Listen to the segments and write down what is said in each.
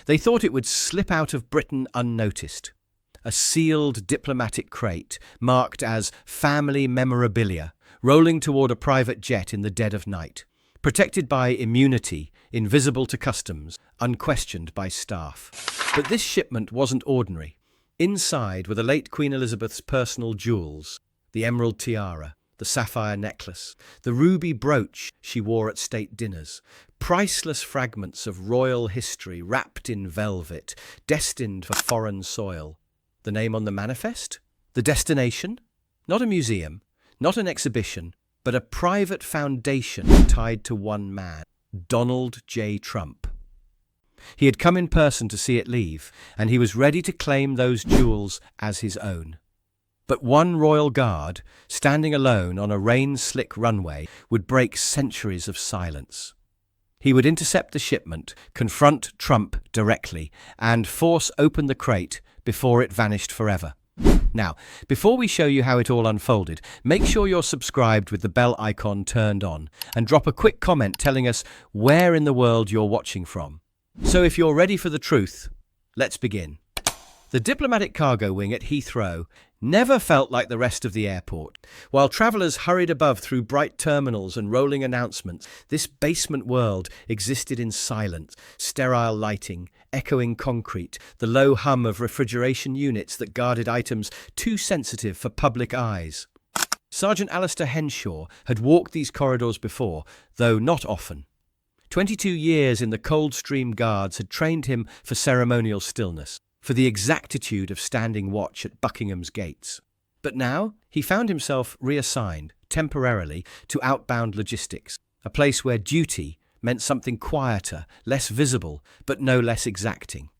They thought it would slip out of Britain unnoticed. A sealed diplomatic crate, marked as family memorabilia, rolling toward a private jet in the dead of night. Protected by immunity, invisible to customs, unquestioned by staff. But this shipment wasn't ordinary. Inside were the late Queen Elizabeth's personal jewels, the emerald tiara, the sapphire necklace, the ruby brooch she wore at state dinners, priceless fragments of royal history wrapped in velvet, destined for foreign soil. The name on the manifest? The destination? Not a museum, not an exhibition, but a private foundation tied to one man, Donald J. Trump. He had come in person to see it leave, and he was ready to claim those jewels as his own. But one royal guard, standing alone on a rain-slick runway, would break centuries of silence. He would intercept the shipment, confront Trump directly, and force open the crate before it vanished forever. Now, before we show you how it all unfolded, make sure you're subscribed with the bell icon turned on, and drop a quick comment telling us where in the world you're watching from. So if you're ready for the truth, let's begin. The diplomatic cargo wing at Heathrow never felt like the rest of the airport. While travellers hurried above through bright terminals and rolling announcements, this basement world existed in silence, sterile lighting, echoing concrete, the low hum of refrigeration units that guarded items too sensitive for public eyes. Sergeant Alistair Henshaw had walked these corridors before, though not often. 22 years in the Coldstream Guards had trained him for ceremonial stillness, for the exactitude of standing watch at Buckingham's gates. But now he found himself reassigned, temporarily, to outbound logistics, a place where duty meant something quieter, less visible, but no less exacting.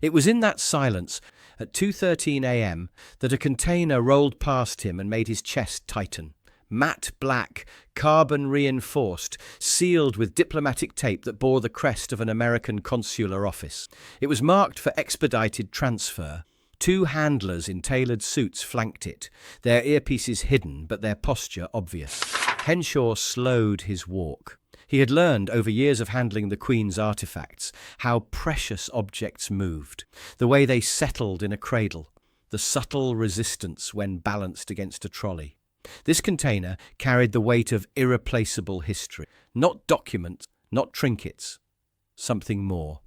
It was in that silence, at 2:13 a.m., that a container rolled past him and made his chest tighten. Matte black, carbon-reinforced, sealed with diplomatic tape that bore the crest of an American consular office. It was marked for expedited transfer. 2 handlers in tailored suits flanked it, their earpieces hidden but their posture obvious. Henshaw slowed his walk. He had learned over years of handling the Queen's artifacts how precious objects moved, the way they settled in a cradle, the subtle resistance when balanced against a trolley. This container carried the weight of irreplaceable history, not documents, not trinkets, something more.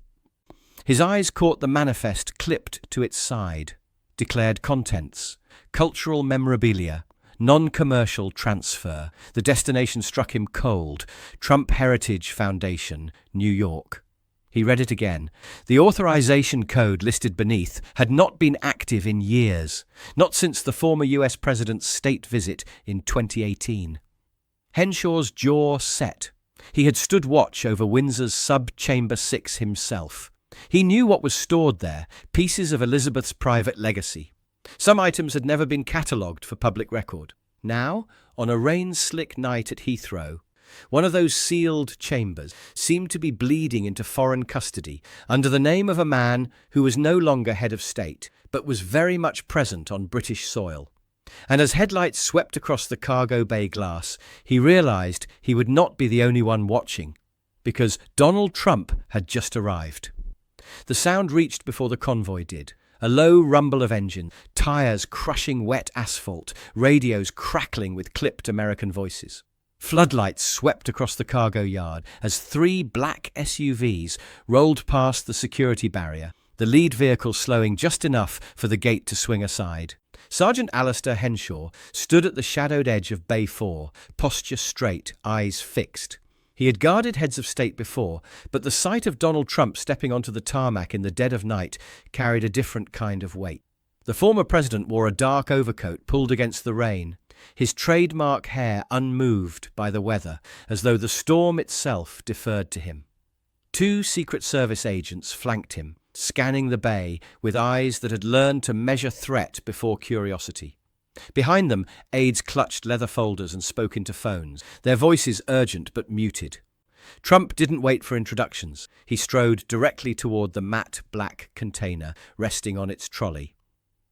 His eyes caught the manifest clipped to its side, declared contents, cultural memorabilia, non-commercial transfer. The destination struck him cold, Trump Heritage Foundation, New York. He read it again. The authorization code listed beneath had not been active in years, not since the former US president's state visit in 2018. Henshaw's jaw set. He had stood watch over Windsor's sub-chamber 6 himself. He knew what was stored there, pieces of Elizabeth's private legacy. Some items had never been catalogued for public record. Now, on a rain-slick night at Heathrow, one of those sealed chambers seemed to be bleeding into foreign custody under the name of a man who was no longer head of state, but was very much present on British soil. And as headlights swept across the cargo bay glass, he realized he would not be the only one watching, because Donald Trump had just arrived. The sound reached before the convoy did. A low rumble of engine, tires crushing wet asphalt, radios crackling with clipped American voices. Floodlights swept across the cargo yard as 3 black SUVs rolled past the security barrier, the lead vehicle slowing just enough for the gate to swing aside. Sergeant Alistair Henshaw stood at the shadowed edge of Bay 4, posture straight, eyes fixed. He had guarded heads of state before, but the sight of Donald Trump stepping onto the tarmac in the dead of night carried a different kind of weight. The former president wore a dark overcoat pulled against the rain, his trademark hair unmoved by the weather, as though the storm itself deferred to him. 2 Secret Service agents flanked him, scanning the bay with eyes that had learned to measure threat before curiosity. Behind them, aides clutched leather folders and spoke into phones, their voices urgent but muted. Trump didn't wait for introductions. He strode directly toward the matte black container resting on its trolley.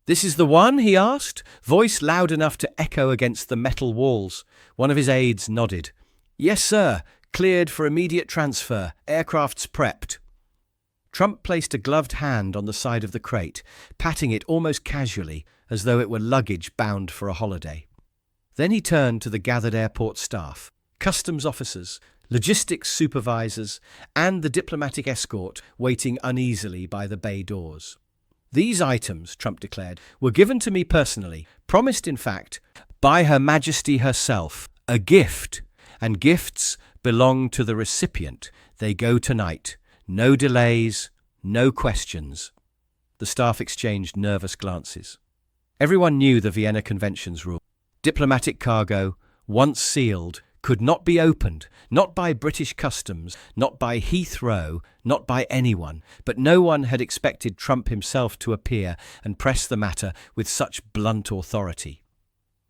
"This is the one?" he asked, voice loud enough to echo against the metal walls. One of his aides nodded. "Yes, sir. Cleared for immediate transfer. Aircraft's prepped." Trump placed a gloved hand on the side of the crate, patting it almost casually, as though it were luggage bound for a holiday. Then he turned to the gathered airport staff, customs officers, logistics supervisors, and the diplomatic escort waiting uneasily by the bay doors. "These items," Trump declared, "were given to me personally, promised, in fact, by Her Majesty herself, a gift, and gifts belong to the recipient. They go tonight. No delays, no questions." The staff exchanged nervous glances. Everyone knew the Vienna Convention's rule. Diplomatic cargo, once sealed, could not be opened, not by British customs, not by Heathrow, not by anyone. But no one had expected Trump himself to appear and press the matter with such blunt authority.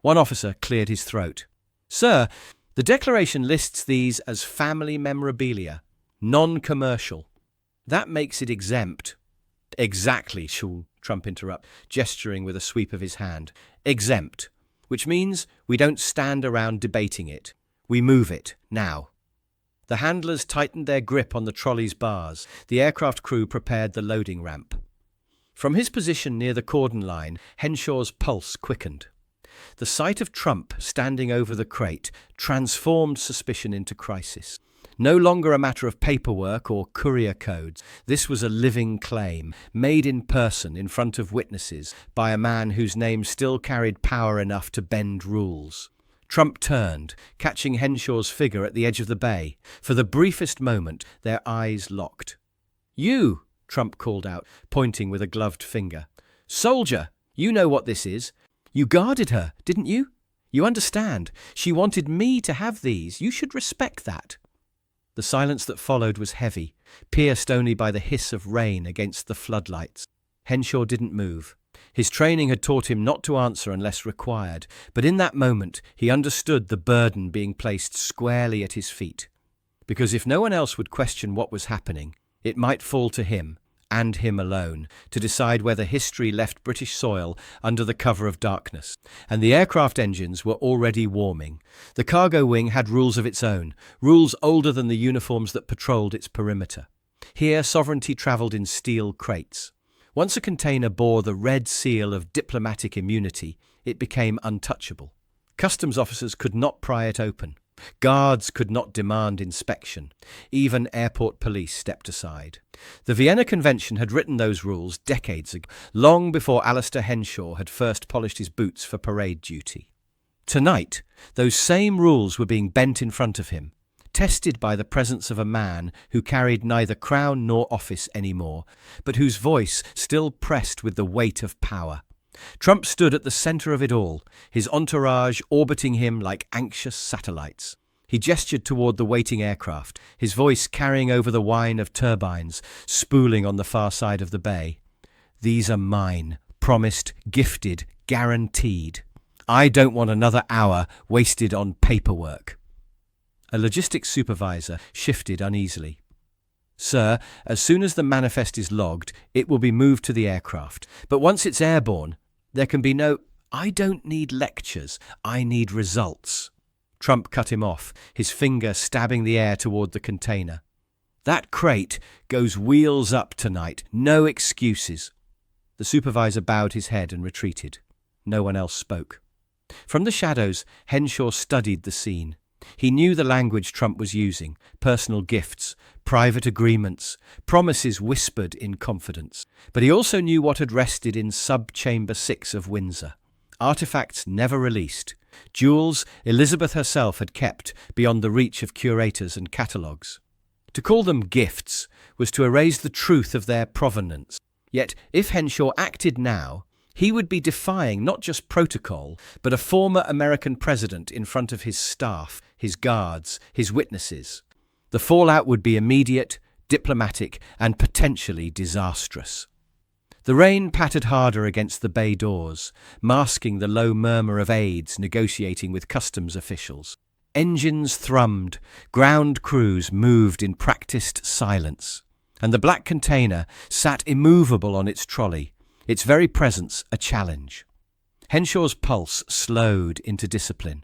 One officer cleared his throat. "Sir, the declaration lists these as family memorabilia, non-commercial. That makes it exempt." "Exactly," Trump interrupted, gesturing with a sweep of his hand. "Exempt, which means we don't stand around debating it. We move it, now." The handlers tightened their grip on the trolley's bars. The aircraft crew prepared the loading ramp. From his position near the cordon line, Henshaw's pulse quickened. The sight of Trump standing over the crate transformed suspicion into crisis. No longer a matter of paperwork or courier codes. This was a living claim, made in person in front of witnesses by a man whose name still carried power enough to bend rules. Trump turned, catching Henshaw's figure at the edge of the bay. For the briefest moment, their eyes locked. "You!" Trump called out, pointing with a gloved finger. "Soldier, you know what this is. You guarded her, didn't you? You understand. She wanted me to have these. You should respect that." The silence that followed was heavy, pierced only by the hiss of rain against the floodlights. Henshaw didn't move. His training had taught him not to answer unless required, but in that moment he understood the burden being placed squarely at his feet. Because if no one else would question what was happening, it might fall to him, and him alone, to decide whether history left British soil under the cover of darkness. And the aircraft engines were already warming. The cargo wing had rules of its own, rules older than the uniforms that patrolled its perimeter. Here sovereignty travelled in steel crates. Once a container bore the red seal of diplomatic immunity, it became untouchable. Customs officers could not pry it open. Guards could not demand inspection. Even airport police stepped aside. The Vienna Convention had written those rules decades ago, long before Alistair Henshaw had first polished his boots for parade duty. Tonight, those same rules were being bent in front of him, tested by the presence of a man who carried neither crown nor office anymore, but whose voice still pressed with the weight of power. Trump stood at the centre of it all, his entourage orbiting him like anxious satellites. He gestured toward the waiting aircraft, his voice carrying over the whine of turbines, spooling on the far side of the bay. "These are mine, promised, gifted, guaranteed. I don't want another hour wasted on paperwork." A logistics supervisor shifted uneasily. "Sir, as soon as the manifest is logged, it will be moved to the aircraft. But once it's airborne, there can be no—" "I don't need lectures. I need results." Trump cut him off, his finger stabbing the air toward the container. "That crate goes wheels up tonight. No excuses." The supervisor bowed his head and retreated. No one else spoke. From the shadows, Henshaw studied the scene. He knew the language Trump was using: personal gifts, private agreements, promises whispered in confidence. But he also knew what had rested in Sub-Chamber 6 of Windsor. Artifacts never released. Jewels Elizabeth herself had kept beyond the reach of curators and catalogues. To call them gifts was to erase the truth of their provenance. Yet, if Henshaw acted now, he would be defying not just protocol, but a former American president in front of his staff, his guards, his witnesses. The fallout would be immediate, diplomatic, and potentially disastrous. The rain pattered harder against the bay doors, masking the low murmur of aides negotiating with customs officials. Engines thrummed, ground crews moved in practiced silence, and the black container sat immovable on its trolley, its very presence a challenge. Henshaw's pulse slowed into discipline.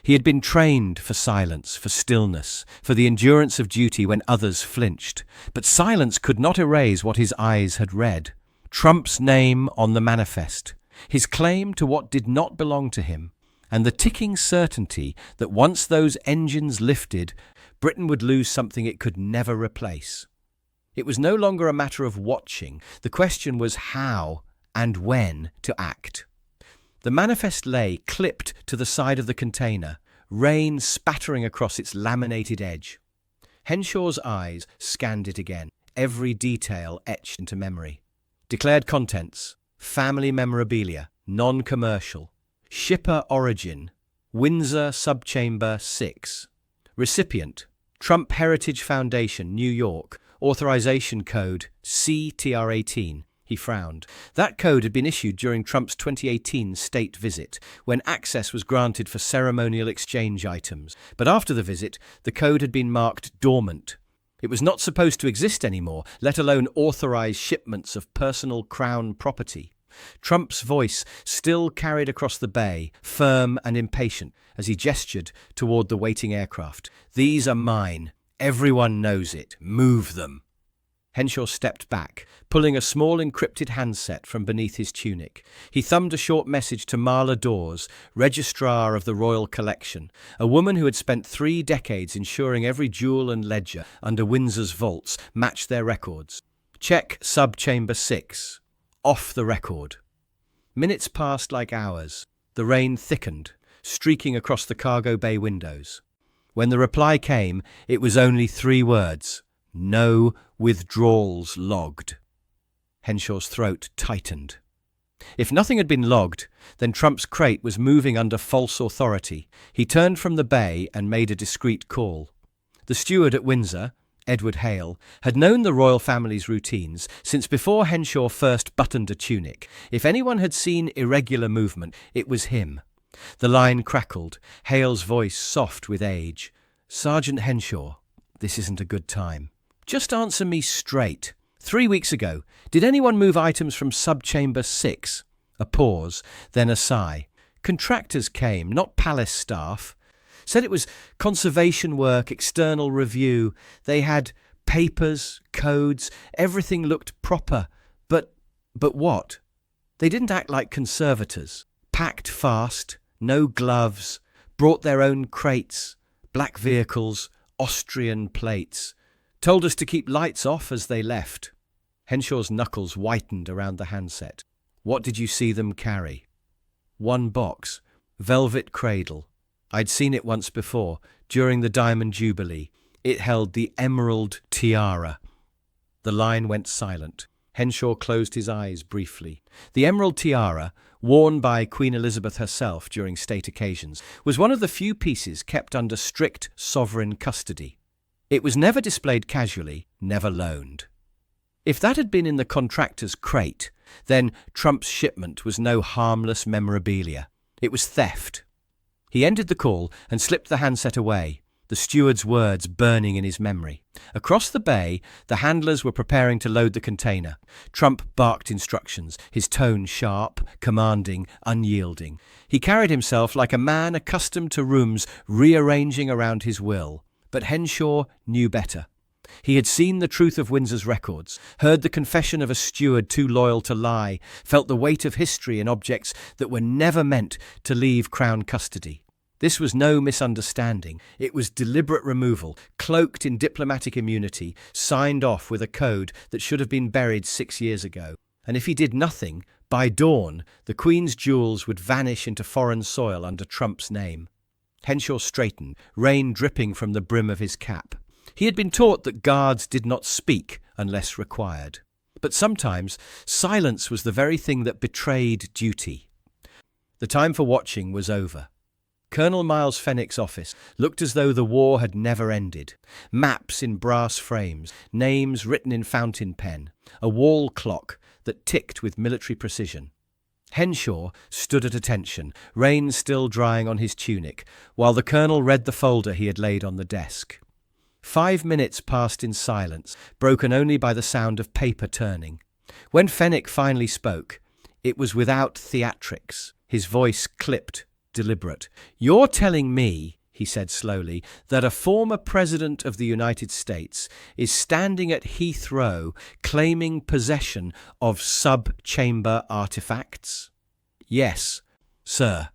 He had been trained for silence, for stillness, for the endurance of duty when others flinched. But silence could not erase what his eyes had read. Trump's name on the manifest, his claim to what did not belong to him, and the ticking certainty that once those engines lifted, Britain would lose something it could never replace. It was no longer a matter of watching. The question was how and when to act. The manifest lay clipped to the side of the container, rain spattering across its laminated edge. Henshaw's eyes scanned it again, every detail etched into memory. Declared contents: family memorabilia, non-commercial. Shipper origin: Windsor Subchamber 6. Recipient: Trump Heritage Foundation, New York. Authorization code CTR18. He frowned. That code had been issued during Trump's 2018 state visit, when access was granted for ceremonial exchange items. But after the visit, the code had been marked dormant. It was not supposed to exist anymore, let alone authorize shipments of personal Crown property. Trump's voice still carried across the bay, firm and impatient, as he gestured toward the waiting aircraft. These are mine. Everyone knows it. Move them. Henshaw stepped back, pulling a small encrypted handset from beneath his tunic. He thumbed a short message to Marla Dawes, Registrar of the Royal Collection, a woman who had spent 3 decades ensuring every jewel and ledger under Windsor's vaults matched their records. Check Subchamber 6. Off the record. Minutes passed like hours. The rain thickened, streaking across the cargo bay windows. When the reply came, it was only 3 words. No withdrawals logged. Henshaw's throat tightened. If nothing had been logged, then Trump's crate was moving under false authority. He turned from the bay and made a discreet call. The steward at Windsor, Edward Hale, had known the royal family's routines since before Henshaw first buttoned a tunic. If anyone had seen irregular movement, it was him. The line crackled, Hale's voice soft with age. Sergeant Henshaw, this isn't a good time. Just answer me straight. 3 weeks ago, did anyone move items from Subchamber 6? A pause, then a sigh. Contractors came, not palace staff. Said it was conservation work, external review. They had papers, codes, everything looked proper. But what? They didn't act like conservators. Packed fast, no gloves, brought their own crates, black vehicles, Austrian plates. Told us to keep lights off as they left. Henshaw's knuckles whitened around the handset. What did you see them carry? 1 box, velvet cradle. I'd seen it once before, during the Diamond Jubilee. It held the emerald tiara. The line went silent. Henshaw closed his eyes briefly. The emerald tiara, worn by Queen Elizabeth herself during state occasions, was one of the few pieces kept under strict sovereign custody. It was never displayed casually, never loaned. If that had been in the contractor's crate, then Trump's shipment was no harmless memorabilia. It was theft. He ended the call and slipped the handset away, the steward's words burning in his memory. Across the bay, the handlers were preparing to load the container. Trump barked instructions, his tone sharp, commanding, unyielding. He carried himself like a man accustomed to rooms rearranging around his will. But Henshaw knew better. He had seen the truth of Windsor's records, heard the confession of a steward too loyal to lie, felt the weight of history in objects that were never meant to leave Crown custody. This was no misunderstanding. It was deliberate removal, cloaked in diplomatic immunity, signed off with a code that should have been buried 6 years ago. And if he did nothing, by dawn, the Queen's jewels would vanish into foreign soil under Trump's name. Henshaw straightened, rain dripping from the brim of his cap. He had been taught that guards did not speak unless required. But sometimes silence was the very thing that betrayed duty. The time for watching was over. Colonel Miles Fenwick's office looked as though the war had never ended. Maps in brass frames, names written in fountain pen, a wall clock that ticked with military precision. Henshaw stood at attention, rain still drying on his tunic, while the colonel read the folder he had laid on the desk. 5 minutes passed in silence, broken only by the sound of paper turning. When Fenwick finally spoke, it was without theatrics. His voice clipped, deliberate. "You're telling me," he said slowly, "that a former president of the United States is standing at Heathrow claiming possession of sub-chamber artifacts?" "Yes, sir."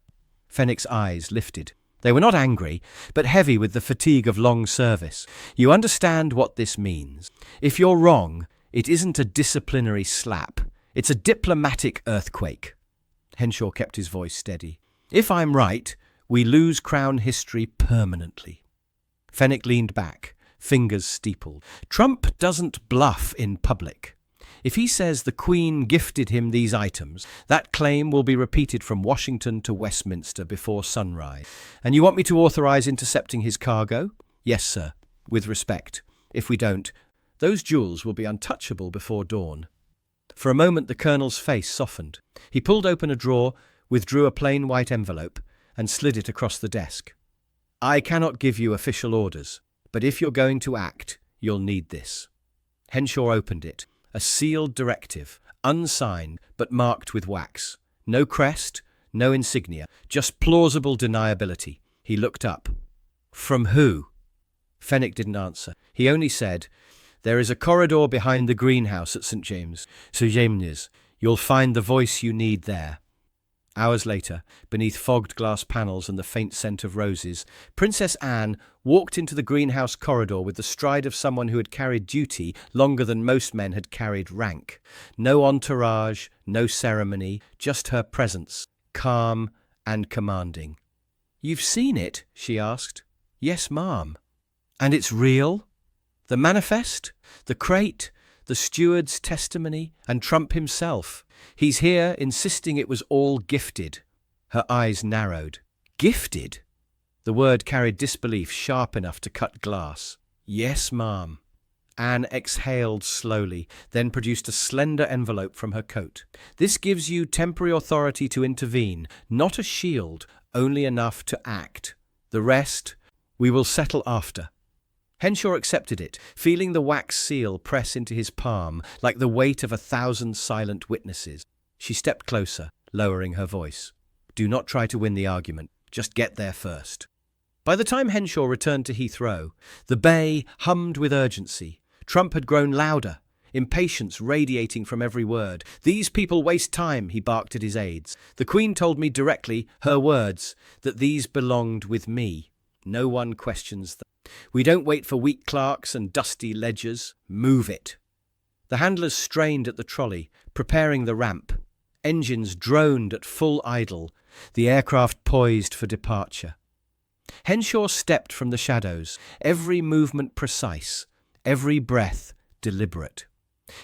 Fenwick's eyes lifted. They were not angry, but heavy with the fatigue of long service. "You understand what this means. If you're wrong, it isn't a disciplinary slap. It's a diplomatic earthquake." Henshaw kept his voice steady. "If I'm right, we lose Crown history permanently." Fenwick leaned back, fingers steepled. "Trump doesn't bluff in public. If he says the Queen gifted him these items, that claim will be repeated from Washington to Westminster before sunrise. And you want me to authorize intercepting his cargo?" "Yes, sir, with respect. If we don't, those jewels will be untouchable before dawn." For a moment the colonel's face softened. He pulled open a drawer, withdrew a plain white envelope, and slid it across the desk. "I cannot give you official orders, but if you're going to act, you'll need this." Henshaw opened it. A sealed directive, unsigned but marked with wax. No crest, no insignia, just plausible deniability. He looked up. "From who?" Fenwick didn't answer. He only said, "There is a corridor behind the greenhouse at St. James. You'll find the voice you need there." Hours later, beneath fogged glass panels and the faint scent of roses, Princess Anne walked into the greenhouse corridor with the stride of someone who had carried duty longer than most men had carried rank. No entourage, no ceremony, just her presence, calm and commanding. "You've seen it?" she asked. "Yes, ma'am." "And it's real? The manifest? The crate? The steward's testimony? And Trump himself? He's here insisting it was all gifted." Her eyes narrowed. "Gifted?" The word carried disbelief sharp enough to cut glass. "Yes, ma'am." Anne exhaled slowly, then produced a slender envelope from her coat. "This gives you temporary authority to intervene, not a shield, only enough to act. The rest we will settle after." Henshaw accepted it, feeling the wax seal press into his palm like the weight of 1,000 silent witnesses. She stepped closer, lowering her voice. "Do not try to win the argument. Just get there first." By the time Henshaw returned to Heathrow, the bay hummed with urgency. Trump had grown louder, impatience radiating from every word. "These people waste time," he barked at his aides. "The Queen told me directly, her words, that these belonged with me. No one questions them. We don't wait for weak clerks and dusty ledgers. Move it." The handlers strained at the trolley, preparing the ramp. Engines droned at full idle, the aircraft poised for departure. Henshaw stepped from the shadows, every movement precise, every breath deliberate.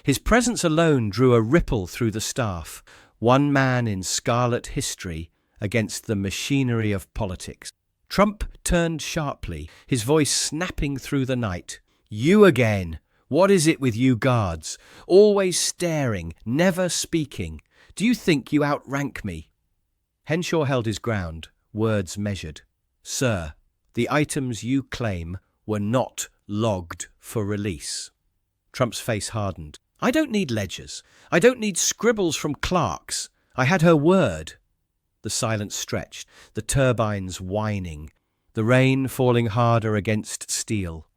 His presence alone drew a ripple through the staff, one man in scarlet history against the machinery of politics. Trump turned sharply, his voice snapping through the night. "You again! What is it with you guards? Always staring, never speaking. Do you think you outrank me?" Henshaw held his ground, words measured. "Sir, the items you claim were not logged for release." Trump's face hardened. "I don't need ledgers. I don't need scribbles from clerks. I had her word." The silence stretched, the turbines whining, the rain falling harder against steel.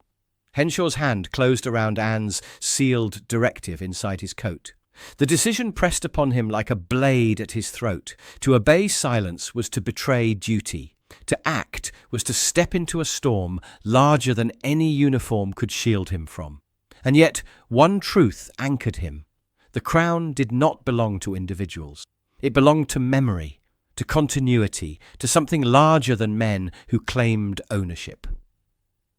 Henshaw's hand closed around Anne's sealed directive inside his coat. The decision pressed upon him like a blade at his throat. To obey silence was to betray duty. To act was to step into a storm larger than any uniform could shield him from. And yet one truth anchored him. The crown did not belong to individuals. It belonged to memory, to continuity, to something larger than men who claimed ownership.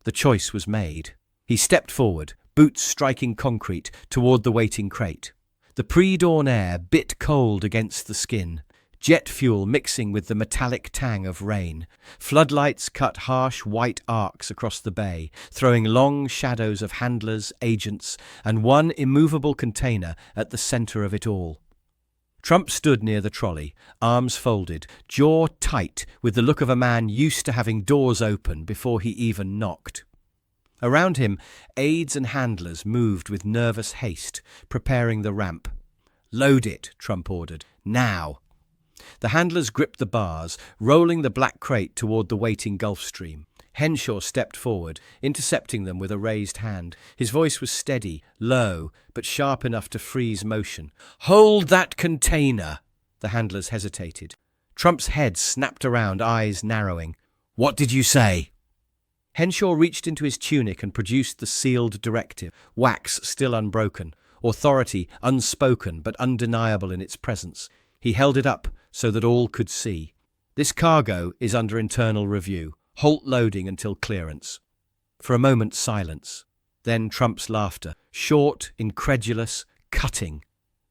The choice was made. He stepped forward, boots striking concrete, toward the waiting crate. The pre-dawn air bit cold against the skin, jet fuel mixing with the metallic tang of rain. Floodlights cut harsh white arcs across the bay, throwing long shadows of handlers, agents, and one immovable container at the center of it all. Trump stood near the trolley, arms folded, jaw tight, with the look of a man used to having doors open before he even knocked. Around him, aides and handlers moved with nervous haste, preparing the ramp. "Load it," Trump ordered. "Now." The handlers gripped the bars, rolling the black crate toward the waiting Gulf Stream. Henshaw stepped forward, intercepting them with a raised hand. His voice was steady, low, but sharp enough to freeze motion. "Hold that container!" The handlers hesitated. Trump's head snapped around, eyes narrowing. "What did you say?" Henshaw reached into his tunic and produced the sealed directive, wax still unbroken, authority unspoken but undeniable in its presence. He held it up so that all could see. "This cargo is under internal review. Halt loading until clearance." For a moment, silence. Then Trump's laughter, short, incredulous, cutting.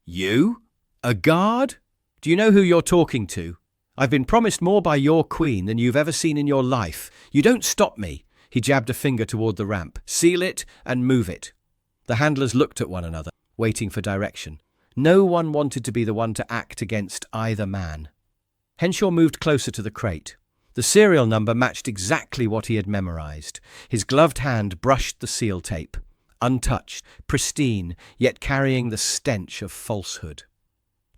"You? A guard? Do you know who you're talking to? I've been promised more by your queen than you've ever seen in your life. You don't stop me." He jabbed a finger toward the ramp. "Seal it and move it." The handlers looked at one another, waiting for direction. No one wanted to be the one to act against either man. Henshaw moved closer to the crate. The serial number matched exactly what he had memorized. His gloved hand brushed the seal tape, untouched, pristine, yet carrying the stench of falsehood.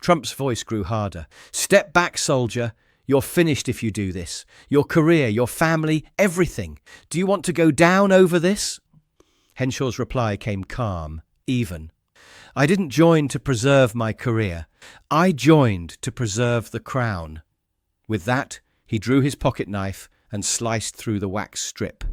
Trump's voice grew harder. "Step back, soldier. You're finished if you do this. Your career, your family, everything. Do you want to go down over this?" Henshaw's reply came calm, even. "I didn't join to preserve my career. I joined to preserve the crown." With that, he drew his pocket knife and sliced through the wax strip.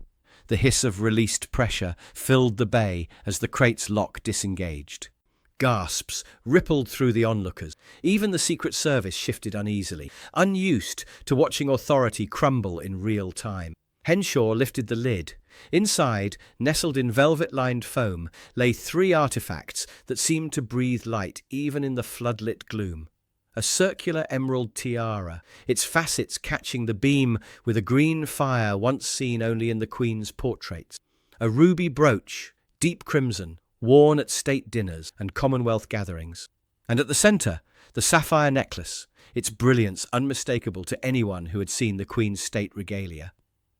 The hiss of released pressure filled the bay as the crate's lock disengaged. Gasps rippled through the onlookers. Even the Secret Service shifted uneasily, unused to watching authority crumble in real time. Henshaw lifted the lid. Inside, nestled in velvet-lined foam, lay 3 artifacts that seemed to breathe light even in the floodlit gloom. A circular emerald tiara, its facets catching the beam with a green fire once seen only in the Queen's portraits. A ruby brooch, deep crimson, worn at state dinners and Commonwealth gatherings. And at the centre, the sapphire necklace, its brilliance unmistakable to anyone who had seen the Queen's state regalia.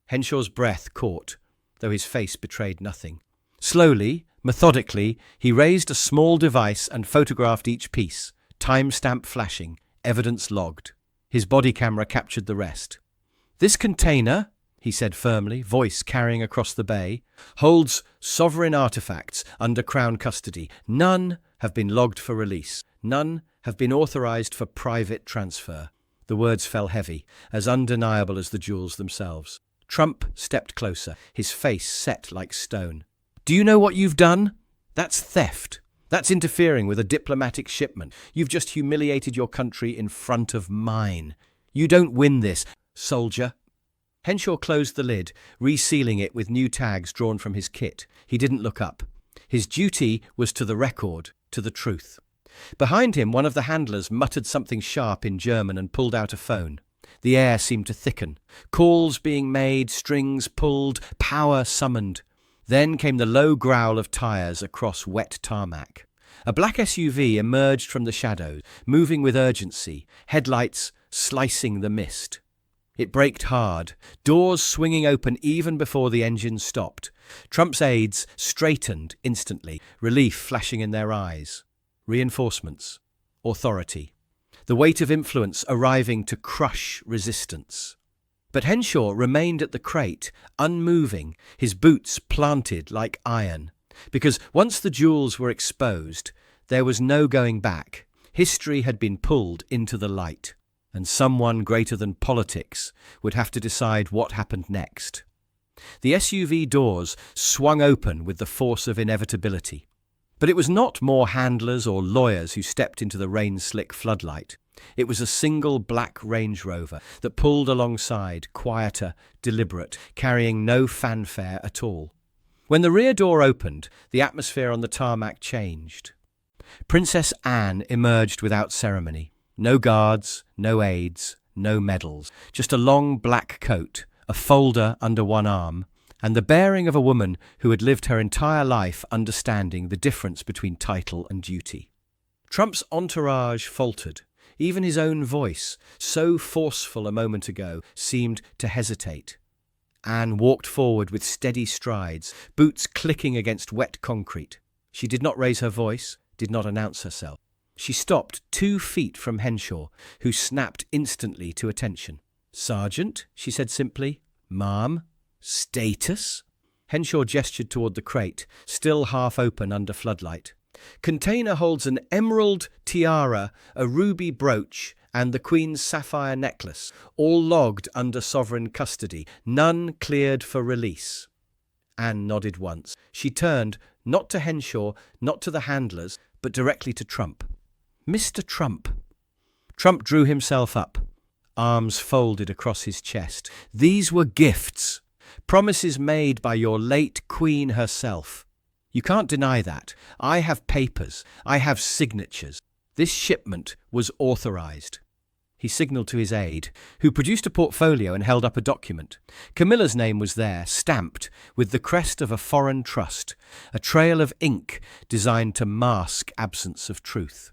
Henshaw's breath caught, though his face betrayed nothing. Slowly, methodically, he raised a small device and photographed each piece, timestamp flashing, evidence logged. His body camera captured the rest. "This container," he said firmly, voice carrying across the bay, "holds sovereign artifacts under Crown custody. None have been logged for release. None have been authorized for private transfer." The words fell heavy, as undeniable as the jewels themselves. Trump stepped closer, his face set like stone. "Do you know what you've done? That's theft. That's interfering with a diplomatic shipment. You've just humiliated your country in front of mine. You don't win this, soldier." Henshaw closed the lid, resealing it with new tags drawn from his kit. He didn't look up. His duty was to the record, to the truth. Behind him, one of the handlers muttered something sharp in German and pulled out a phone. The air seemed to thicken. Calls being made, strings pulled, power summoned. Then came the low growl of tires across wet tarmac. A black SUV emerged from the shadows, moving with urgency, headlights slicing the mist. It braked hard, doors swinging open even before the engine stopped. Trump's aides straightened instantly, relief flashing in their eyes. Reinforcements. Authority. The weight of influence arriving to crush resistance. But Henshaw remained at the crate, unmoving, his boots planted like iron. Because once the jewels were exposed, there was no going back. History had been pulled into the light, and someone greater than politics would have to decide what happened next. The SUV doors swung open with the force of inevitability. But it was not more handlers or lawyers who stepped into the rain-slick floodlight. It was a single black Range Rover that pulled alongside, quieter, deliberate, carrying no fanfare at all. When the rear door opened, the atmosphere on the tarmac changed. Princess Anne emerged without ceremony. No guards, no aides, no medals. Just a long black coat, a folder under one arm, and the bearing of a woman who had lived her entire life understanding the difference between title and duty. Trump's entourage faltered. Even his own voice, so forceful a moment ago, seemed to hesitate. Anne walked forward with steady strides, boots clicking against wet concrete. She did not raise her voice, did not announce herself. She stopped 2 feet from Henshaw, who snapped instantly to attention. "Sergeant," she said simply. "Ma'am." "Status?" Henshaw gestured toward the crate, still half open under floodlight. "Container holds an emerald tiara, a ruby brooch, and the Queen's sapphire necklace, all logged under sovereign custody, none cleared for release." Anne nodded once. She turned, not to Henshaw, not to the handlers, but directly to Trump. "Mr. Trump." Trump drew himself up, arms folded across his chest. "These were gifts, promises made by your late Queen herself. You can't deny that. I have papers. I have signatures. This shipment was authorized." He signalled to his aide, who produced a portfolio and held up a document. Camilla's name was there, stamped with the crest of a foreign trust, a trail of ink designed to mask absence of truth.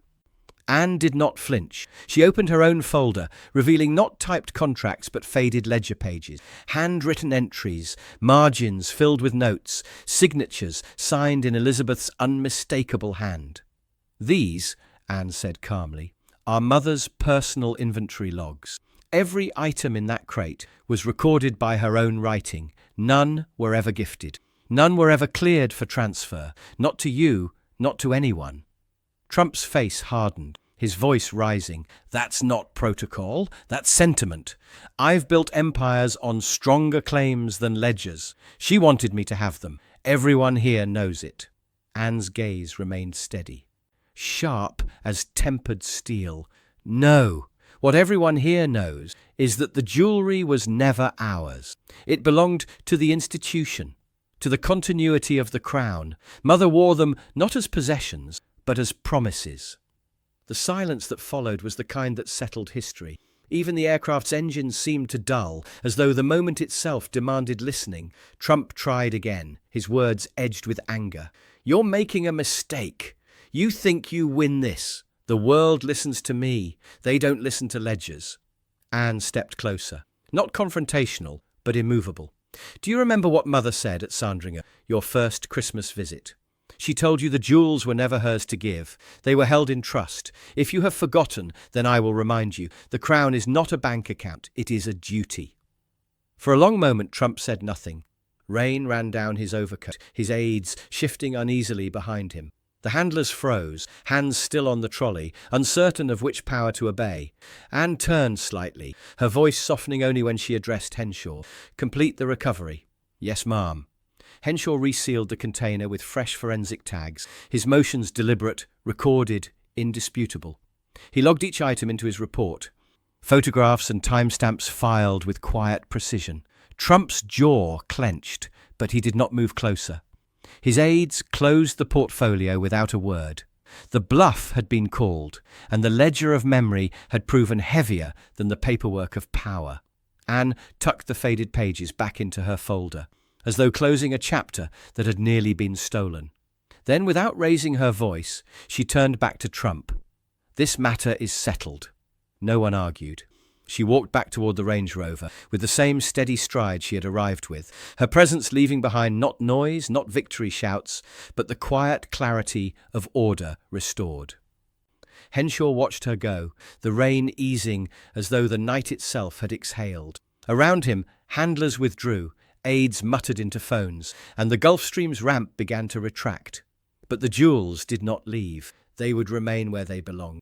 Anne did not flinch. She opened her own folder, revealing not typed contracts but faded ledger pages, handwritten entries, margins filled with notes, signatures signed in Elizabeth's unmistakable hand. "These," Anne said calmly, "are Mother's personal inventory logs. Every item in that crate was recorded by her own writing. None were ever gifted. None were ever cleared for transfer. Not to you, not to anyone." Trump's face hardened, his voice rising. "That's not protocol, that's sentiment. I've built empires on stronger claims than ledgers. She wanted me to have them. Everyone here knows it." Anne's gaze remained steady, sharp as tempered steel. "No, what everyone here knows is that the jewellery was never ours. It belonged to the institution, to the continuity of the crown. Mother wore them not as possessions, but as promises." The silence that followed was the kind that settled history. Even the aircraft's engines seemed to dull, as though the moment itself demanded listening. Trump tried again, his words edged with anger. "You're making a mistake. You think you win this. The world listens to me. They don't listen to ledgers." Anne stepped closer, not confrontational, but immovable. "Do you remember what Mother said at Sandringham, your first Christmas visit? She told you the jewels were never hers to give. They were held in trust. If you have forgotten, then I will remind you. The crown is not a bank account. It is a duty." For a long moment, Trump said nothing. Rain ran down his overcoat, his aides shifting uneasily behind him. The handlers froze, hands still on the trolley, uncertain of which power to obey. Anne turned slightly, her voice softening only when she addressed Henshaw. "Complete the recovery." "Yes, ma'am." Henshaw resealed the container with fresh forensic tags, his motions deliberate, recorded, indisputable. He logged each item into his report, photographs and timestamps filed with quiet precision. Trump's jaw clenched, but he did not move closer. His aides closed the portfolio without a word. The bluff had been called, and the ledger of memory had proven heavier than the paperwork of power. Anne tucked the faded pages back into her folder, as though closing a chapter that had nearly been stolen. Then, without raising her voice, she turned back to Trump. "This matter is settled." No one argued. She walked back toward the Range Rover with the same steady stride she had arrived with, her presence leaving behind not noise, not victory shouts, but the quiet clarity of order restored. Henshaw watched her go, the rain easing as though the night itself had exhaled. Around him, handlers withdrew, aides muttered into phones, and the Gulfstream's ramp began to retract. But the jewels did not leave. They would remain where they belonged.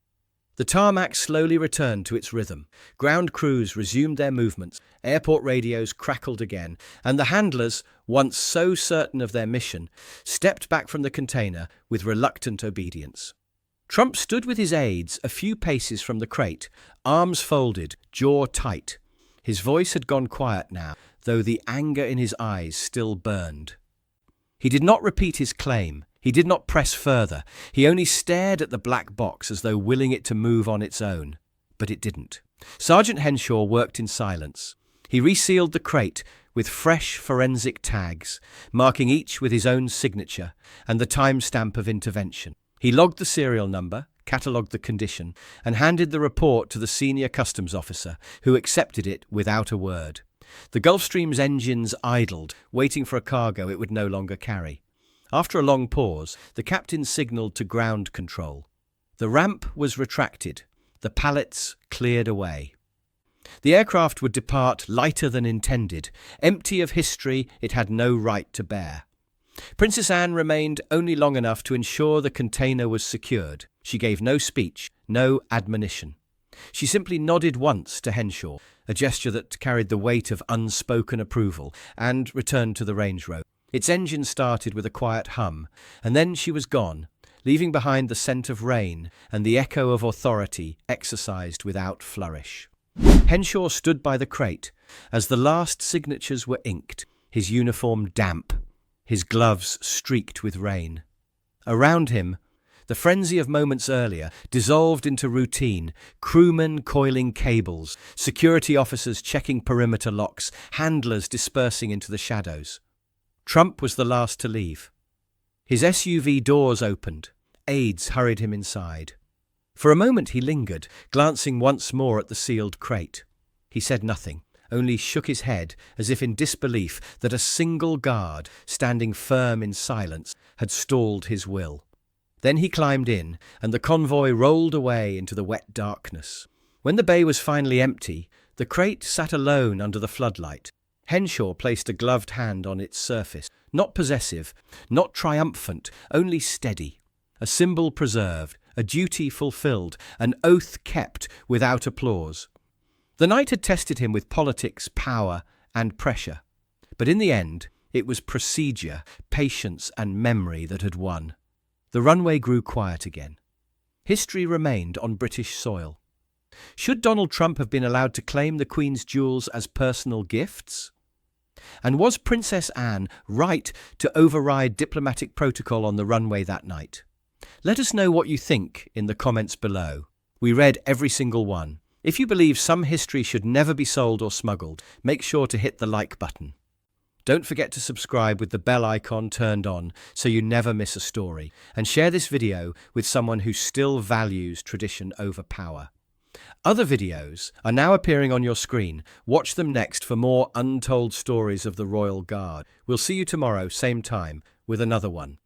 The tarmac slowly returned to its rhythm. Ground crews resumed their movements, airport radios crackled again, and the handlers, once so certain of their mission, stepped back from the container with reluctant obedience. Trump stood with his aides a few paces from the crate, arms folded, jaw tight. His voice had gone quiet now, though the anger in his eyes still burned. He did not repeat his claim. He did not press further. He only stared at the black box as though willing it to move on its own. But it didn't. Sergeant Henshaw worked in silence. He resealed the crate with fresh forensic tags, marking each with his own signature and the timestamp of intervention. He logged the serial number, catalogued the condition, and handed the report to the senior customs officer, who accepted it without a word. The Gulfstream's engines idled, waiting for a cargo it would no longer carry. After a long pause, the captain signalled to ground control. The ramp was retracted, the pallets cleared away. The aircraft would depart lighter than intended, empty of history it had no right to bear. Princess Anne remained only long enough to ensure the container was secured. She gave no speech, no admonition. She simply nodded once to Henshaw, a gesture that carried the weight of unspoken approval, and returned to the Range Rover. Its engine started with a quiet hum, and then she was gone, leaving behind the scent of rain and the echo of authority exercised without flourish. Henshaw stood by the crate as the last signatures were inked, his uniform damp, his gloves streaked with rain. Around him, the frenzy of moments earlier dissolved into routine, crewmen coiling cables, security officers checking perimeter locks, handlers dispersing into the shadows. Trump was the last to leave. His SUV doors opened. Aides hurried him inside. For a moment he lingered, glancing once more at the sealed crate. He said nothing, only shook his head as if in disbelief that a single guard, standing firm in silence, had stalled his will. Then he climbed in, and the convoy rolled away into the wet darkness. When the bay was finally empty, the crate sat alone under the floodlight. Henshaw placed a gloved hand on its surface, not possessive, not triumphant, only steady. A symbol preserved, a duty fulfilled, an oath kept without applause. The night had tested him with politics, power, and pressure. But in the end, it was procedure, patience, and memory that had won. The runway grew quiet again. History remained on British soil. Should Donald Trump have been allowed to claim the Queen's jewels as personal gifts? And was Princess Anne right to override diplomatic protocol on the runway that night? Let us know what you think in the comments below. We read every single one. If you believe some history should never be sold or smuggled, make sure to hit the like button. Don't forget to subscribe with the bell icon turned on so you never miss a story, and share this video with someone who still values tradition over power. Other videos are now appearing on your screen. Watch them next for more untold stories of the Royal Guard. We'll see you tomorrow, same time, with another one.